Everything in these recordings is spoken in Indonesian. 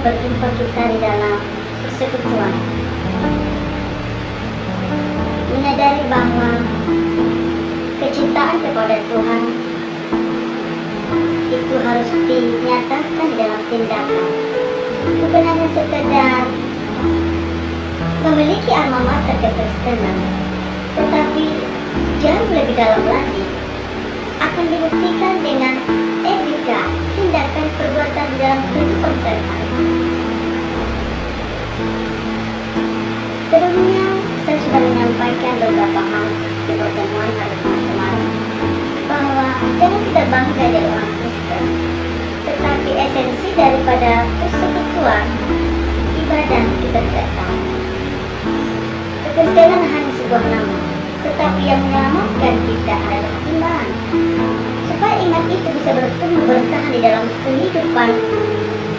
berjumpa kita di dalam persekutuan, menyadari bahwa kecintaan kepada Tuhan itu harus dinyatakan di dalam tindakan, bukan hanya sekedar memiliki alma mater kekristenan, tetapi jauh lebih dalam lagi akan dibuktikan dengan etika, tindakan, perbuatan dalam kehidupan sehari-hari. Sebelumnya saya sudah menyampaikan beberapa hal di pertemuan hari kemarin, bahwa jangan kita bangga jadi orang Kristen, tetapi esensi daripada persekutuan ibadah kita tidak tahu. Kekristenan hanya sebuah nama, tetapi yang menyelamatkan kita adalah iman. Supaya iman itu bisa bertumbuh bertahan di dalam kehidupan,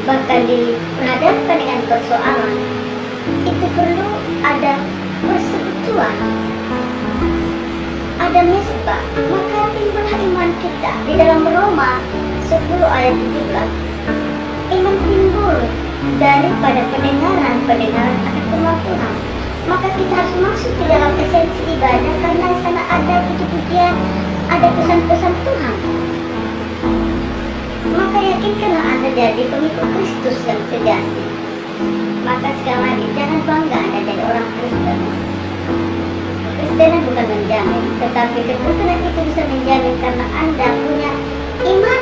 bahkan diperhadapkan dengan persoalan, itu perlu ada persekutuan, ada mesbah. Maka timbullah iman kita. Di dalam Roma 10 ayat 17, iman timbul daripada pendengaran akan firman Tuhan. Maka kita harus masuk ke dalam esensi ibadah, karena di sana ada puji-pujian, ada pesan-pesan Tuhan. Maka yakinkanlah Anda jadi pengikut Kristus yang sejati. Maka sekali lagi, jangan bangga Anda jadi orang Kristen. Kekristenan bukan menjamin, tetapi kekristenan itu bisa menjamin karena Anda punya iman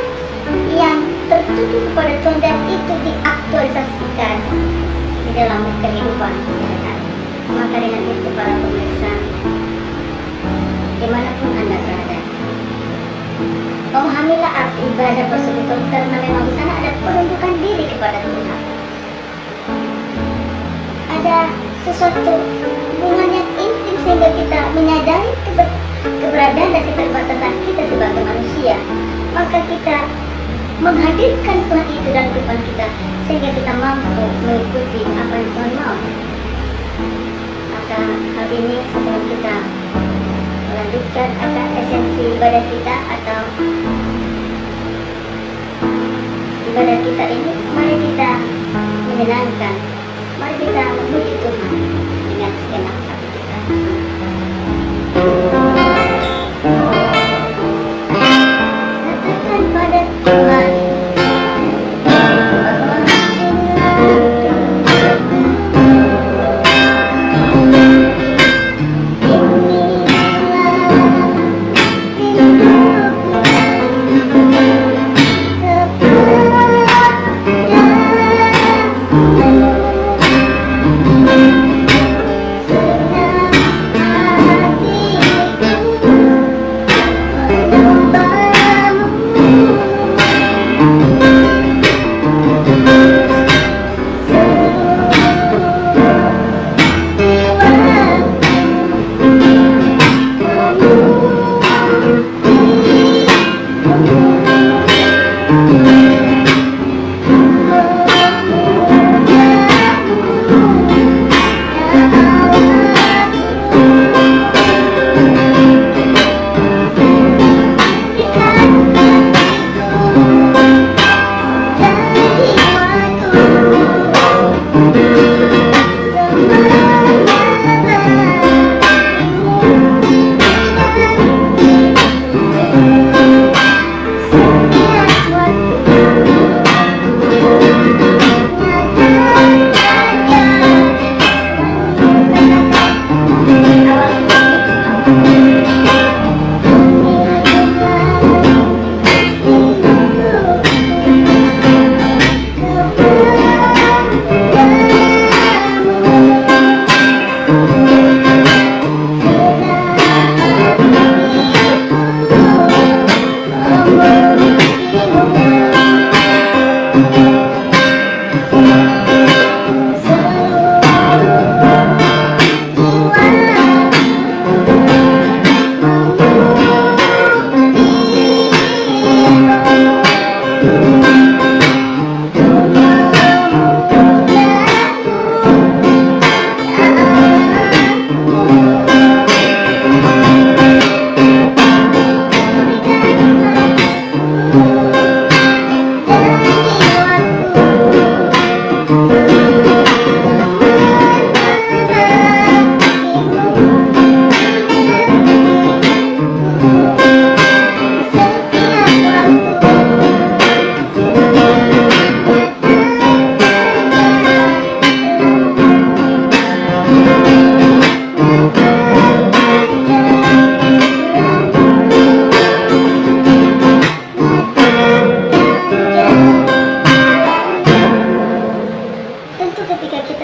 yang tertutup kepada Tuhan, dan itu diaktualisasikan di dalam kehidupan sehari-hari. Maka dengan itu para pemirsa, dimanapun Anda berada, memahamilah arti ibadah persekutuan, karena memang di sana ada penunjukan diri kepada Tuhan. Ada sesuatu hubungan yang intim sehingga kita menyadari keberadaan dan keterbatasan kita sebagai manusia. Maka kita menghadirkan Tuhan itu dalam kehidupan kita, sehingga kita mampu mengikuti apa yang Tuhan mau. Maka hal ini sebelum kita melanjutkan akan esensi ibadah kita atau ibadah kita ini, mari kita menyenangkan, mari kita memuji Tuhan dengan segenap hati kita. Katakan pada Tuhan,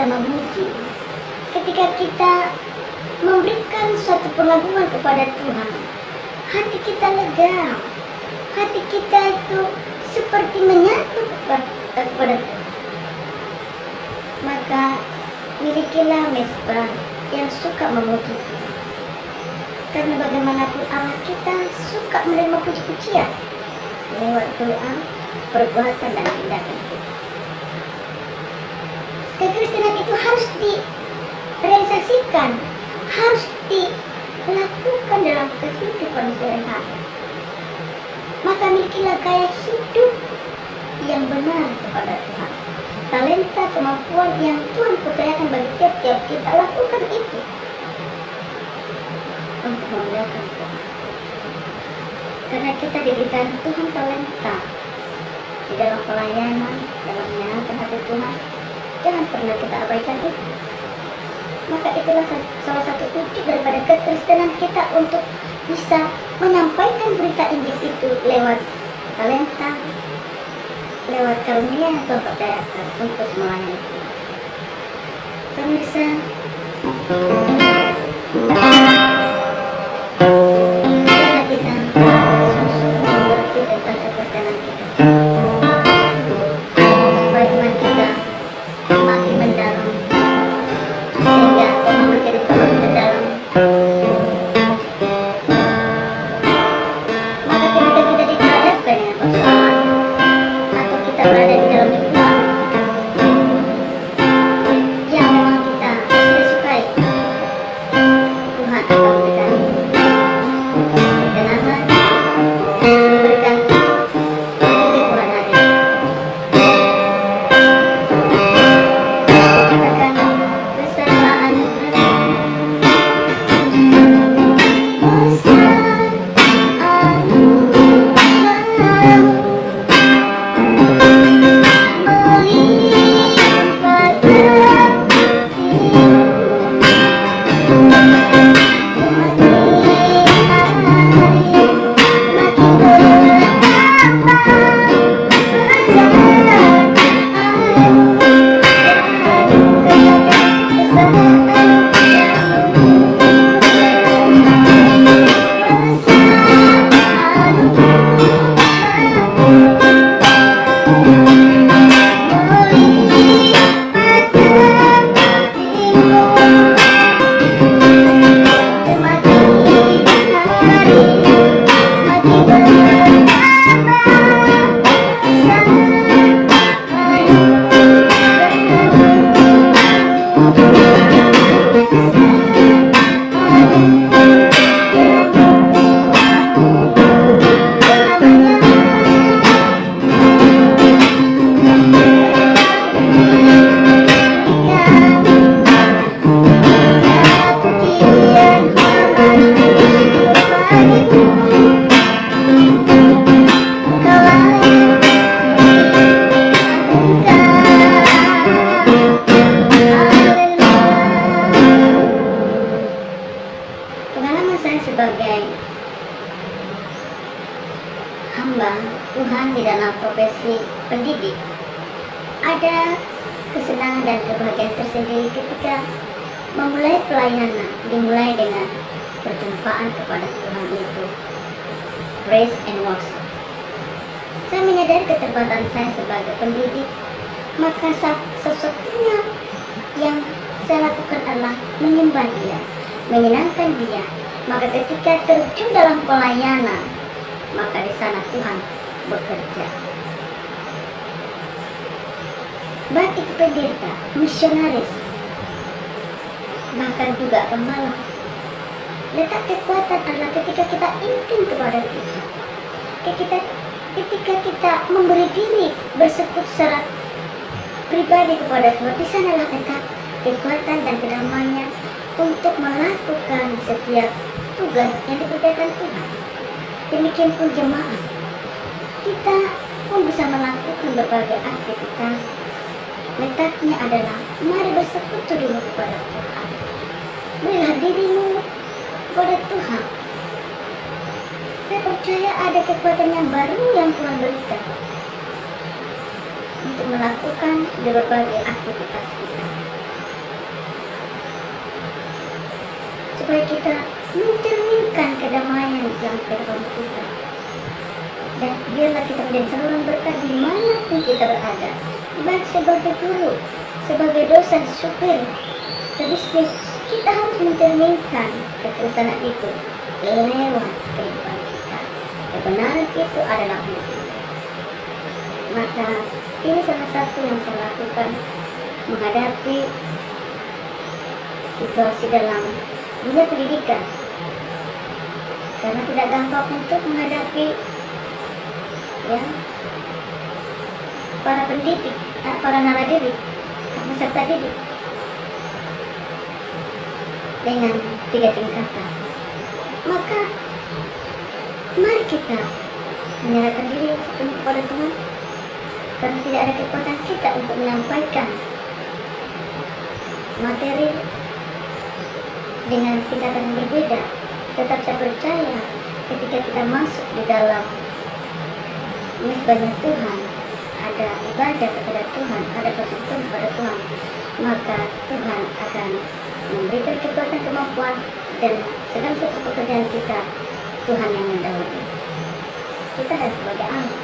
memuji, ketika kita memberikan suatu pengagungan kepada Tuhan, hati kita lega, hati kita itu seperti menyatu kepada Tuhan. Maka milikilah mezbah yang suka memuji Tuhan. Karena bagaimanapun Allah kita suka menerima puji-pujian lewat doa, perbuatan, dan tindakan kita. Kekristenan itu harus direalisasikan, harus dilakukan dalam kehidupan sehari-hari. Maka milikilah gaya hidup yang benar kepada Tuhan. Talenta, kemampuan yang Tuhan percayakan bagi tiap-tiap kita, lakukan itu untuk memuliakan Tuhan. Karena kita diberikan Tuhan talenta di dalam pelayanan, dalam menyenangkan hati Tuhan. Jangan pernah kita abaikan itu. Maka itulah salah satu wujud daripada kekristenan kita, untuk bisa menyampaikan berita Injil itu lewat talenta, lewat karunia yang Tuhan percayakan untuk melayani Tuhan. Pemirsa, marilah kita sungguh mengerti tentang kekristenan kita, supaya iman kita makin mendalam, sehingga Tuhan menjadi Tuhan terdalam. Maka ketika kita dihadapkan dengan persoalan, atau kita berada di dalam lingkungan yang memang kita tidak sukai, Tuhan akan memberikan ketenangan, memberikan kehiburan hati. Katakan bersama anugerah, pengalaman saya sebagai hamba Tuhan di dalam profesi pendidik, ada kesenangan dan kebahagiaan tersendiri ketika memulai pelayanan, dimulai dengan perjumpaan kepada Tuhan, yaitu praise and worship. Saya menyadari keterbatasan saya sebagai pendidik, maka satu-satunya yang saya lakukan adalah menyembah Dia, menyenangkan Dia. Maka ketika terjun dalam pelayanan, maka di sana Tuhan bekerja. Baik itu pendeta, misionaris, bahkan juga pembalap. Letak kekuatan adalah ketika kita intim kepada Tuhan. Ketika kita memberi diri, bersekutu secara pribadi kepada Tuhan, di sanalah letak kekuatan dan kedamaian untuk melakukan setiap tugas yang diberikan Tuhan. Demikian pun jemaat, kita pun bisa melakukan berbagai aktivitas. Letaknya adalah mari bersekutu dulu kepada Tuhan. Berilah dirimu kepada Tuhan. Saya percaya ada kekuatan yang baru yang Tuhan berikan untuk melakukan di berbagai aktivitas kita. supaya kita mencerminkan kedamaian yang kehidupan kita. Dan biarlah kita menjadi saluran berkat dimanapun kita berada, baik sebagai guru, sebagai dosen, supir, pebisnis. Kita harus mencerminkan kekristenan itu lewat kehidupan kita. Kebenaran itu adalah hidup. Maka ini salah satu yang saya lakukan menghadapi situasi dalam dunia pendidikan, karena tidak gampang untuk menghadapi ya para pendidik, para naradidik, peserta didik dengan 3 tingkatan. Maka mari kita menyerahkan diri sepenuhnya kepada Tuhan, karena tidak ada kekuatan kita untuk menyampaikan materi dengan tingkatan yang berbeda. Tetap saya percaya ketika kita masuk di dalam misbahnya Tuhan, ada ibadah kepada Tuhan, ada persekutuan kepada Tuhan, maka Tuhan akan memberikan kekuatan, kemampuan, dan segala sesuatu pekerjaan kita Tuhan yang mendahului. Kita harus sebagai anak,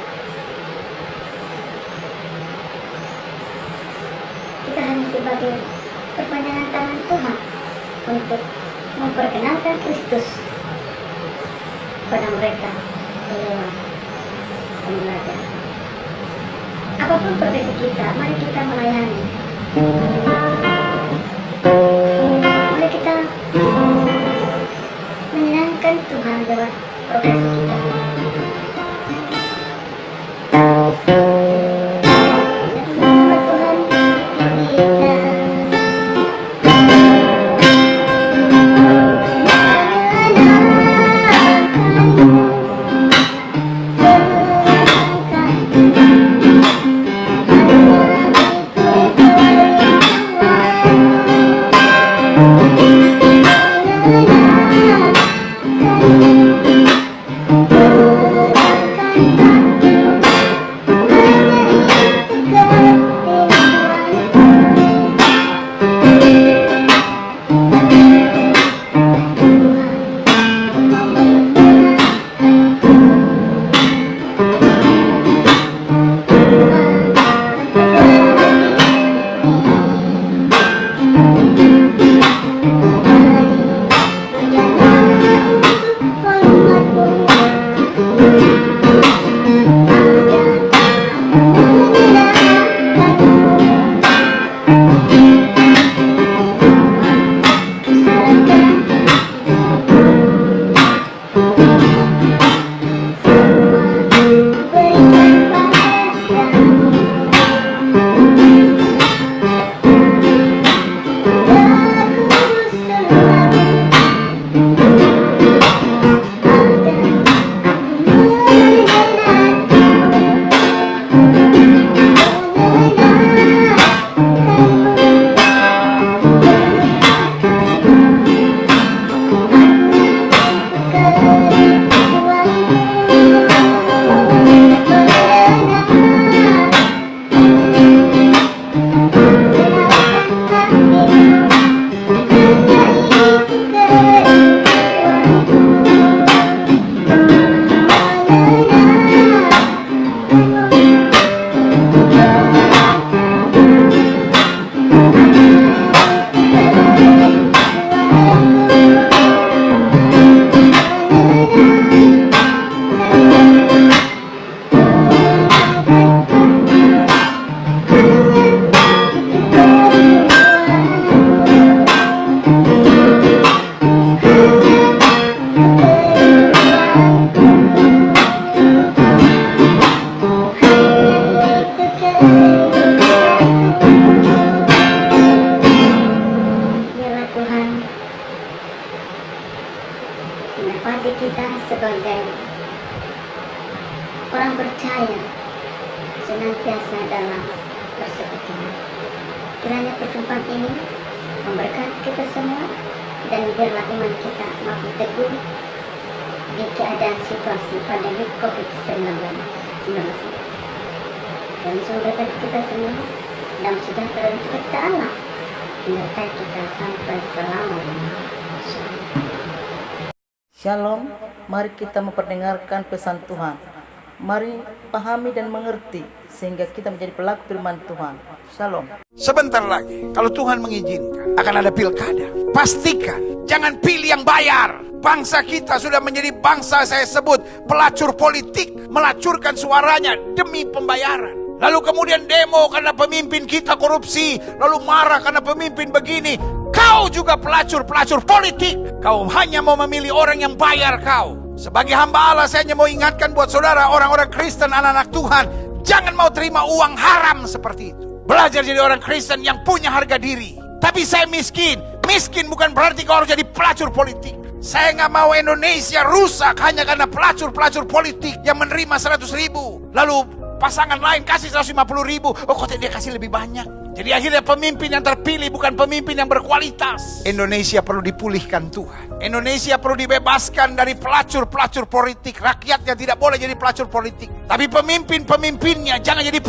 kita hanya sebagai perpanjangan tangan Tuhan untuk memperkenalkan Kristus pada mereka lewat pembelajaran. Apapun profesi kita, mari kita melayani. Mari kita menyenangkan Tuhan lewat profesi kita. mendapati kita sebagai orang percaya senantiasa dalam persekutuan. Kiranya perjumpaan ini memberkati kita semua, dan biarlah iman kita makin teguh di keadaan situasi pandemi COVID-19 dan semoga kita semua dalam sejahtera dan sukacita Allah menyertai kita sampai selama-lamanya. Shalom, mari kita memperdengarkan pesan Tuhan. Mari pahami dan mengerti sehingga kita menjadi pelaku firman Tuhan. Shalom. Sebentar lagi, kalau Tuhan mengizinkan, akan ada pilkada. Pastikan, jangan pilih yang bayar. Bangsa kita sudah menjadi bangsa saya sebut pelacur politik, melacurkan suaranya demi pembayaran. Lalu kemudian demo karena pemimpin kita korupsi, lalu marah karena pemimpin begini. Kau juga pelacur-pelacur politik. Kau hanya mau memilih orang yang bayar kau. Sebagai hamba Allah, saya hanya mau ingatkan buat saudara, orang-orang Kristen, anak-anak Tuhan, jangan mau terima uang haram seperti itu. Belajar jadi orang Kristen yang punya harga diri. Tapi saya miskin. Miskin bukan berarti kau harus jadi pelacur politik. Saya nggak mau Indonesia rusak hanya karena pelacur-pelacur politik yang menerima 100.000. Lalu pasangan lain kasih 150.000. Oh, kok dia kasih lebih banyak? Jadi akhirnya pemimpin yang terpilih bukan pemimpin yang berkualitas. Indonesia perlu dipulihkan Tuhan. Indonesia perlu dibebaskan dari pelacur-pelacur politik. Rakyatnya tidak boleh jadi pelacur politik. Tapi pemimpin-pemimpinnya jangan jadi